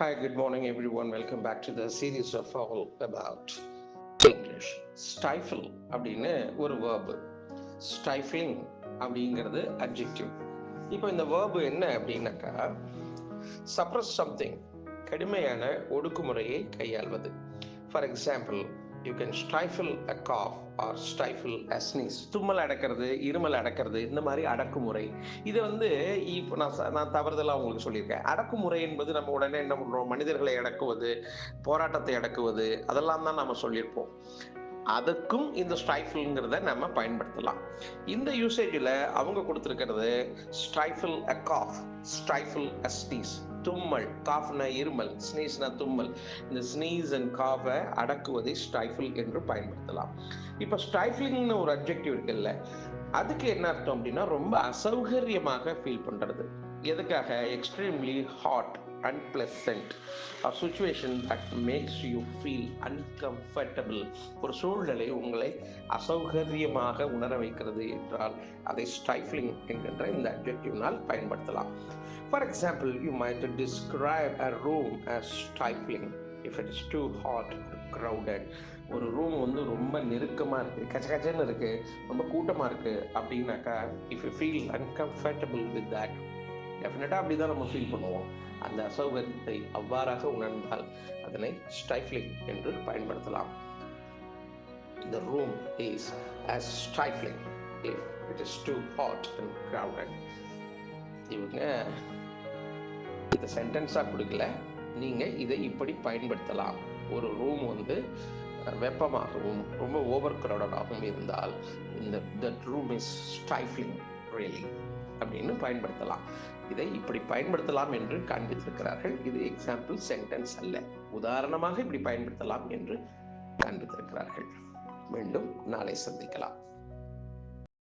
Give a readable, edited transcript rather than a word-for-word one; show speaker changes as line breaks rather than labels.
Hi, good morning, everyone. Welcome back to the series of all about English. Stifle அப்படின்னு ஒரு verb. Stifling அப்படிங்கிறது adjective. இப்போ இந்த verb என்ன அப்படின்னாக்கா suppress something, கடுமையான ஒடுக்குமுறையை கையாள்வது. For example, you can stifle a cough or stifle a sneeze. தும்மல் அடக்கிறது, இருமல் அடக்கிறது, இந்த மாதிரி அடக்குமுறை. இது இப்போ நான் தவறுதலாக உங்களுக்கு சொல்லியிருக்கேன். அடக்குமுறை என்பது நம்ம உடனே என்ன பண்ணுறோம், மனிதர்களை அடக்குவது, போராட்டத்தை அடக்குவது, அதெல்லாம் தான் நம்ம சொல்லியிருப்போம். அதுக்கும் இந்த ஸ்டைஃபிள்ங்கிறத நம்ம பயன்படுத்தலாம். இந்த யூசேஜில் அவங்க கொடுத்துருக்கிறது ஸ்டைஃபில் அ காஃப், ஸ்டைஃபில் அ ஸ்னீஸ். தும்மல், காஃப்னா இருமல், ஸ்னீஸ்னா தும்மல். இந்த ஸ்னீஸ் அண்ட் காஃபை அடக்குவதை ஸ்டைஃபில் என்று பயன்படுத்தலாம். இப்போ ஸ்டைஃபிலிங்னு ஒரு அப்ஜெக்டிவ் இருக்குல்ல, அதுக்கு என்ன அர்த்தம் அப்படின்னா ரொம்ப அசௌகரியமாக ஃபீல் பண்ணுறது. எதுக்காக? Extremely hot, unpleasant, a situation that makes you feel uncomfortable. ஒரு சூழ்நிலை உங்களை அசௌகரியமாக உணர வைக்கிறது என்றால் அதை ஸ்டைஃபிலிங் என்கின்ற இந்த அட்ஜெக்டிவ்னால் பயன்படுத்தலாம். For example, you might describe a room as stifling if it is too hot or crowded. ஒரு ரூம் ரொம்ப நெருக்கமாக இருக்குது, கச்சகச்சன்னு இருக்குது, ரொம்ப கூட்டமாக இருக்குது அப்படின்னாக்கா, if you feel uncomfortable with that, டெஃபினட்டாக அப்படி தான் நம்ம ஃபீல் பண்ணுவோம். அந்த அசௌகரியத்தை அவ்வாறாக உணர்ந்தால் அதனை ஸ்டைஃப்லிங் என்று பயன்படுத்தலாம். The room is as stifling if it is too hot and crowded. இவங்க இதை சென்டென்ஸாக கொடுக்கல, நீங்கள் இதை இப்படி பயன்படுத்தலாம். ஒரு ரூம் வெப்பமாகவும் ரொம்ப ஓவர் க்ரௌடடாகவும் இருந்தால் that room is stifling really அப்படின்னு பயன்படுத்தலாம். இதை இப்படி பயன்படுத்தலாம் என்று காண்பித்திருக்கிறார்கள். இது எக்ஸாம்பிள் சென்டென்ஸ் அல்ல, உதாரணமாக இப்படி பயன்படுத்தலாம் என்று காண்பித்திருக்கிறார்கள். மீண்டும் நாளை சந்திக்கலாம்.